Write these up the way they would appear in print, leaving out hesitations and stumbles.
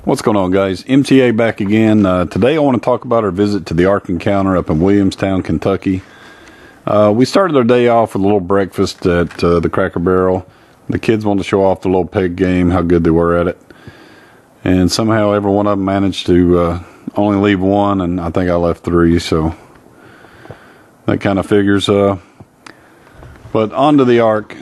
What's going on, guys? MTA back again. Today I want to talk about our visit to the Ark Encounter up in Williamstown, Kentucky. We started our day off with a little breakfast at the Cracker Barrel. The kids wanted to show off the little peg game, how good they were at it. And somehow every one of them managed to only leave one, and I think I left three, so that kind of figures. But onto the Ark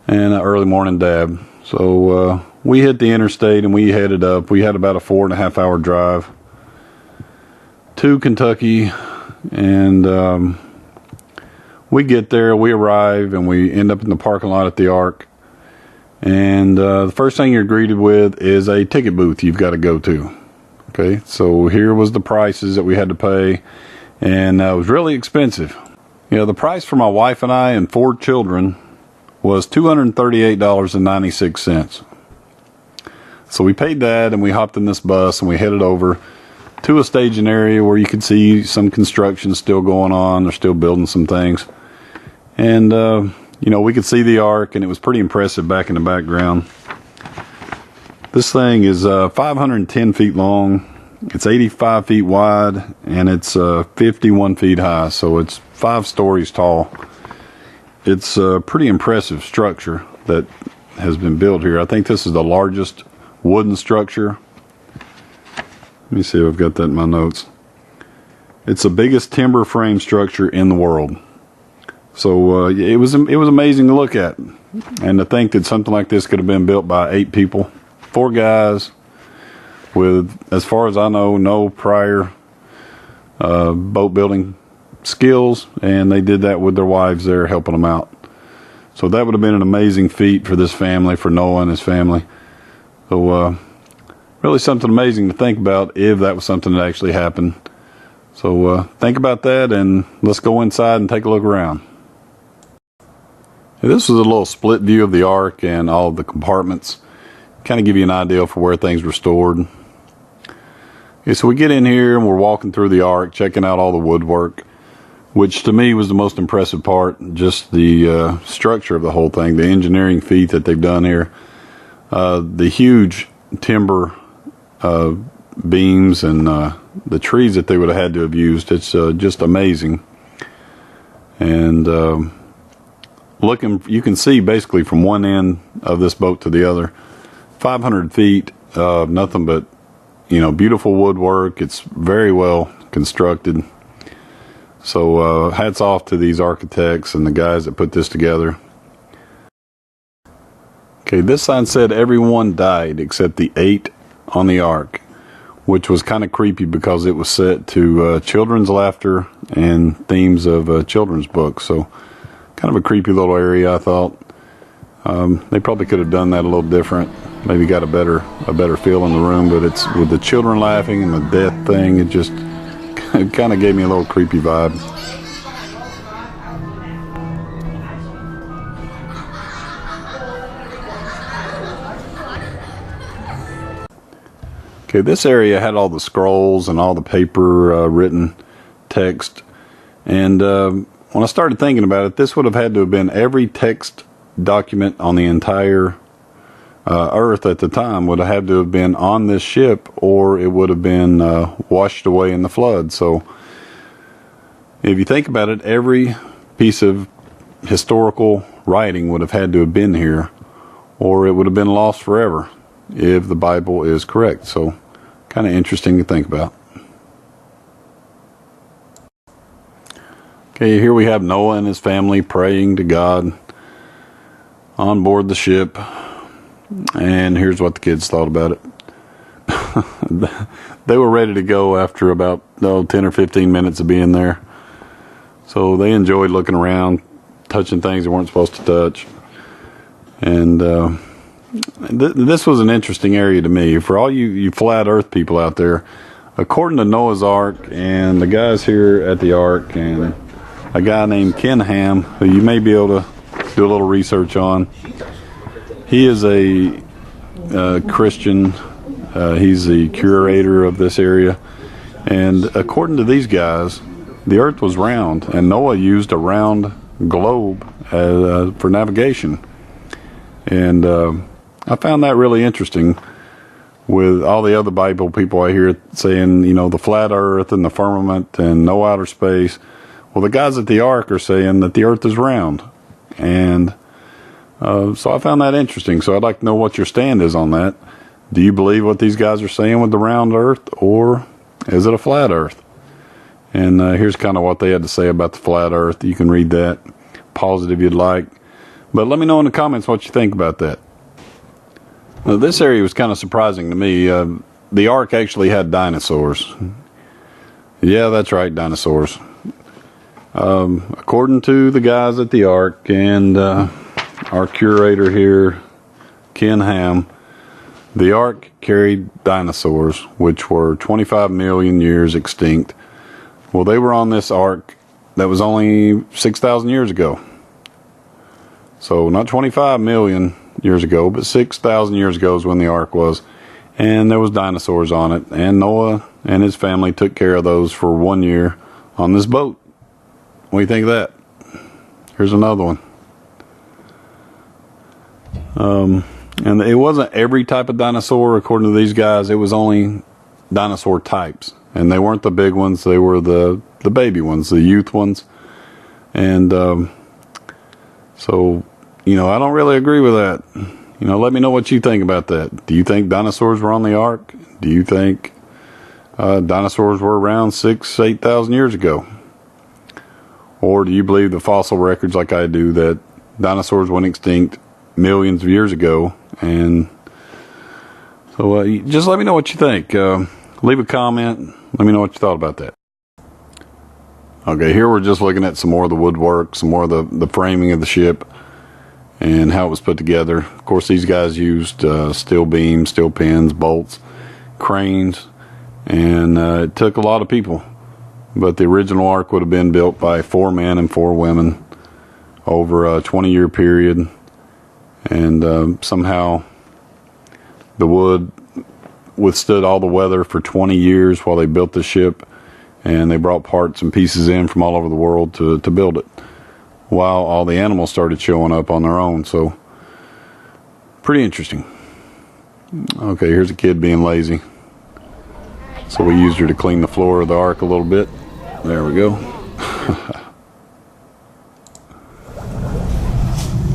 and an early morning dab. So we hit the interstate and we headed up. We had about a 4.5 hour drive to Kentucky, and we get there, we arrive, and we end up in the parking lot at the Ark. And the first thing you're greeted with is a ticket booth you've got to go to. Okay, so here was the prices that we had to pay, and it was really expensive. You know, the price for my wife and I and 4 children was $238.96. So we paid that, and we hopped in this bus and we headed over to a staging area where you could see some construction still going on. They're still building some things. And, you know, we could see the Ark, and it was pretty impressive back in the background. This thing is 510 feet long. It's 85 feet wide, and it's 51 feet high. So it's 5 stories tall. It's a pretty impressive structure that has been built here. I think this is the largest wooden structure. Let me see if I've got that in my notes. It's the biggest timber frame structure in the world. So it was amazing to look at, and to think that something like this could have been built by 8 people, 4 guys with, as far as I know, no prior boat building skills, and they did that with their wives there helping them out. So that would have been an amazing feat for this family, for Noah and his family. So really something amazing to think about if that was something that actually happened. So think about that, and let's go inside and take a look around. This was a little split view of the Ark and all of the compartments. Kind of give you an idea for where things were stored. Okay, so we get in here and we're walking through the Ark, checking out all the woodwork, which to me was the most impressive part. Just the structure of the whole thing, the engineering feat that they've done here. The huge timber beams and the trees that they would have had to have used. It's just amazing. And looking, you can see basically from one end of this boat to the other, 500 feet of nothing but, you know, beautiful woodwork. It's very well constructed. So hats off to these architects and the guys that put this together. Okay, this sign said everyone died except the 8 on the Ark, which was kind of creepy because it was set to children's laughter and themes of children's books. So kind of a creepy little area, I thought. They probably could have done that a little different. Maybe got a better feel in the room, but it's with the children laughing and the death thing, it just it kind of gave me a little creepy vibe. Okay, this area had all the scrolls and all the paper written text, and when I started thinking about it, this would have had to have been every text document on the entire Earth at the time would have had to have been on this ship, or it would have been washed away in the flood. So if you think about it, every piece of historical writing would have had to have been here, or it would have been lost forever if the Bible is correct. So kind of interesting to think about. Okay, here we have Noah and his family praying to God on board the ship, and here's what the kids thought about it. They were ready to go after about 10 or 15 minutes of being there. So they enjoyed looking around, touching things they weren't supposed to touch. And this was an interesting area to me. For all you flat earth people out there, according to Noah's Ark and the guys here at the Ark and a guy named Ken Ham, who you may be able to do a little research on, he is a Christian. He's the curator of this area. And according to these guys, the earth was round, and Noah used a round globe for navigation. And I found that really interesting. with all the other Bible people I hear saying, the flat earth and the firmament and no outer space. Well, the guys at the Ark are saying that the earth is round. And so I found that interesting. So I'd like to know what your stand is on that. Do you believe what these guys are saying with the round earth, or is it a flat earth? And here's kind of what they had to say about the flat earth. You can read that. Pause it if you'd like. But let me know in the comments what you think about that. Now, this area was kind of surprising to me. The Ark actually had dinosaurs. Yeah, that's right, dinosaurs. According to the guys at the Ark and our curator here, Ken Ham, the Ark carried dinosaurs, which were 25 million years extinct. Well, they were on this Ark that was only 6,000 years ago. So not 25 million years ago, but 6,000 years ago is when the Ark was. And there was dinosaurs on it. And Noah and his family took care of those for 1 year on this boat. What do you think of that? Here's another one. And it wasn't every type of dinosaur, according to these guys. It was only dinosaur types. And they weren't the big ones. They were the baby ones, the youth ones. And so, I don't really agree with that. Let me know what you think about that. Do you think dinosaurs were on the Ark? Do you think dinosaurs were around 6,000 to 8,000 years ago? Or do you believe the fossil records, like I do, that dinosaurs went extinct millions of years ago? And so just let me know what you think. Leave a comment. Let me know what you thought about that. Okay, here we're just looking at some more of the woodwork, some more of the framing of the ship and how it was put together. Of course, these guys used steel beams, steel pins, bolts, cranes, and it took a lot of people. But the original Ark would have been built by 4 men and 4 women over a 20-year period. And somehow the wood withstood all the weather for 20 years while they built the ship. And they brought parts and pieces in from all over the world to build it, while all the animals started showing up on their own. So, pretty interesting. Okay, here's a kid being lazy. So we used her to clean the floor of the Ark a little bit. There we go.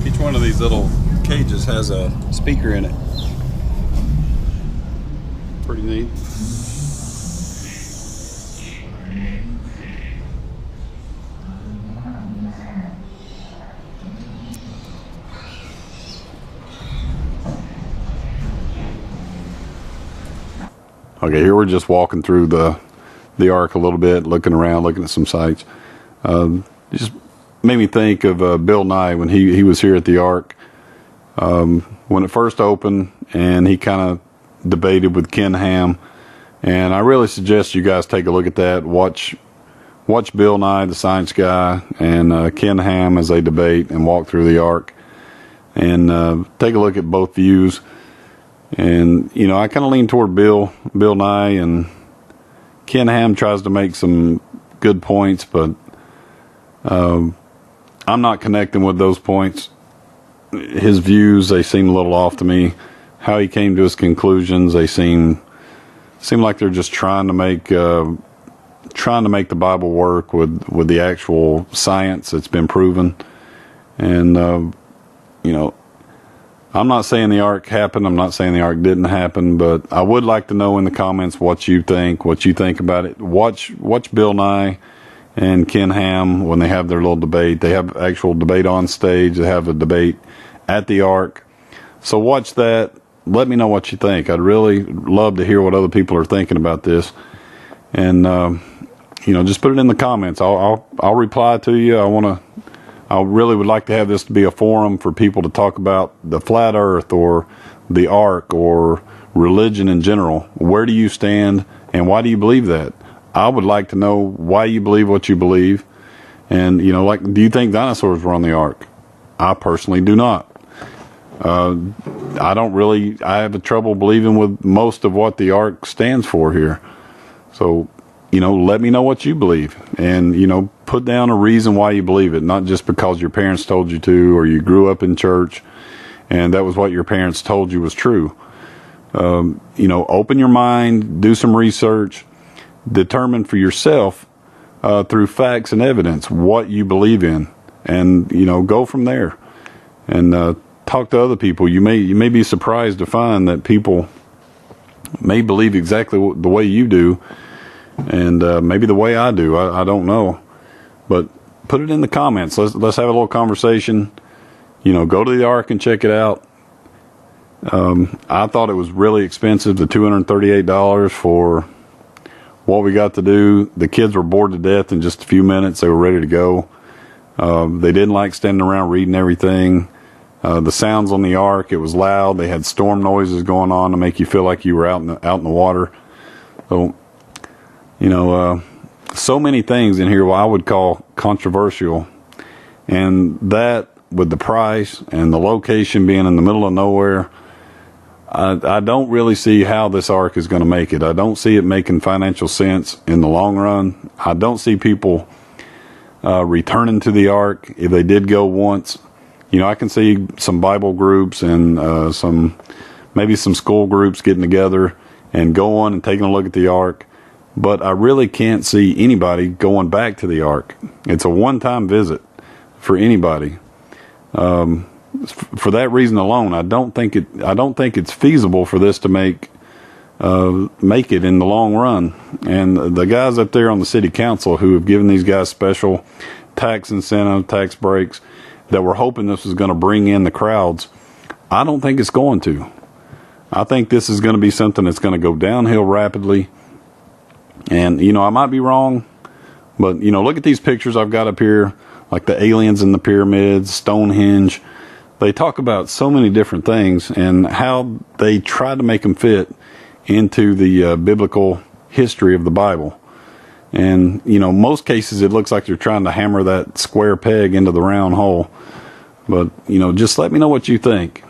Each one of these little cages has a speaker in it. Pretty neat. Okay, here we're just walking through the Ark a little bit, looking around, looking at some sights. Just made me think of Bill Nye when he was here at the Ark. When it first opened, and he kind of debated with Ken Ham. And I really suggest you guys take a look at that. Watch Bill Nye, the science guy, and Ken Ham as they debate and walk through the Ark. And take a look at both views. And, I kind of lean toward Bill Nye, and Ken Ham tries to make some good points, but I'm not connecting with those points. His views, they seem a little off to me. How he came to his conclusions, they seem like they're just trying to make the Bible work with the actual science that's been proven. And I'm not saying the Ark happened. I'm not saying the Ark didn't happen, but I would like to know in the comments what you think about it. Watch Bill Nye and Ken Ham when they have their little debate. They have actual debate on stage. They have a debate at the Ark. So watch that. Let me know what you think. I'd really love to hear what other people are thinking about this. And, just put it in the comments. I'll reply to you. I really would like to have this to be a forum for people to talk about the flat earth or the Ark or religion in general. Where do you stand and why do you believe that? I would like to know why you believe what you believe. And, do you think dinosaurs were on the Ark? I personally do not. I have a trouble believing with most of what the Ark stands for here. So, let me know what you believe, and, put down a reason why you believe it, not just because your parents told you to, or you grew up in church and that was what your parents told you was true. Open your mind, do some research, determine for yourself through facts and evidence what you believe in, and go from there. And talk to other people. You may be surprised to find that people may believe exactly the way you do, and maybe the way I do. I don't know, but put it in the comments. Let's have a little conversation. Go to the Ark and check it out. I thought it was really expensive, the $238 for what we got to do. The kids were bored to death in just a few minutes. They were ready to go. They didn't like standing around reading everything. The sounds on the Ark, it was loud. They had storm noises going on to make you feel like you were out in the water. So, so many things in here I would call controversial. And that, with the price and the location being in the middle of nowhere, I don't really see how this Ark is going to make it. I don't see it making financial sense in the long run. I don't see people returning to the Ark if they did go once. I can see some Bible groups and maybe some school groups getting together and going and taking a look at the Ark. But I really can't see anybody going back to the Ark. It's a one-time visit for anybody. For that reason alone, I don't think it's feasible for this to make it in the long run. And the guys up there on the city council who have given these guys special tax incentive, tax breaks, that were hoping this was going to bring in the crowds, I don't think it's going to. I think this is going to be something that's going to go downhill rapidly. And, I might be wrong, but, look at these pictures I've got up here, like the aliens in the pyramids, Stonehenge. They talk about so many different things and how they try to make them fit into the biblical history of the Bible. And, most cases it looks like they're trying to hammer that square peg into the round hole. But, just let me know what you think.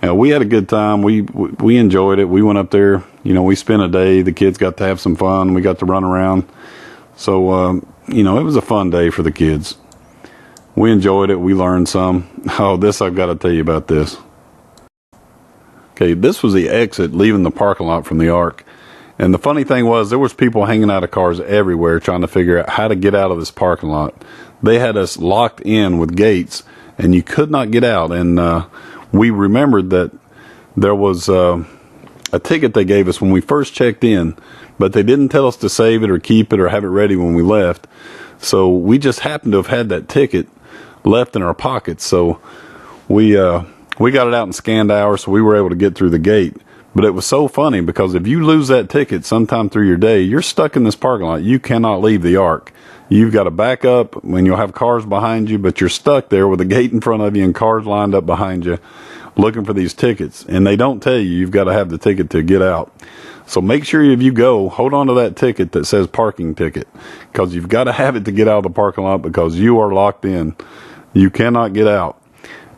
We had a good time. We enjoyed it. We went up there. We spent a day. The kids got to have some fun. We got to run around. So, it was a fun day for the kids. We enjoyed it. We learned some. Oh, I've got to tell you about this. Okay, this was the exit leaving the parking lot from the Ark. And the funny thing was, there was people hanging out of cars everywhere trying to figure out how to get out of this parking lot. They had us locked in with gates, and you could not get out. And we remembered that there was a ticket they gave us when we first checked in, but they didn't tell us to save it or keep it or have it ready when we left. So we just happened to have had that ticket left in our pockets. So we got it out in scanned hours, so we were able to get through the gate. But it was so funny because if you lose that ticket sometime through your day, you're stuck in this parking lot. You cannot leave the Ark. You've got to back up when you'll have cars behind you, but you're stuck there with a gate in front of you and cars lined up behind you looking for these tickets. And they don't tell you you've got to have the ticket to get out. So make sure if you go, hold on to that ticket that says parking ticket, because you've got to have it to get out of the parking lot because you are locked in. You cannot get out.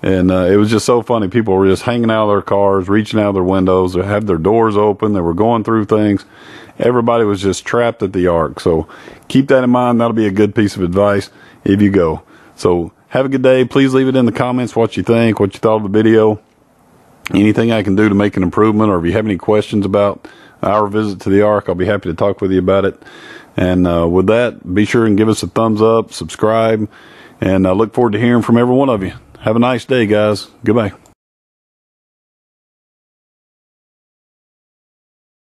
And it was just so funny. People were just hanging out of their cars, reaching out of their windows. They had their doors open. They were going through things. Everybody was just trapped at the Ark. So keep that in mind. That'll be a good piece of advice if you go. So have a good day. Please leave it in the comments what you think, what you thought of the video, anything I can do to make an improvement, or if you have any questions about our visit to the Ark, I'll be happy to talk with you about it. And with that, be sure and give us a thumbs up, subscribe, and I look forward to hearing from every one of you. Have a nice day, guys. Goodbye.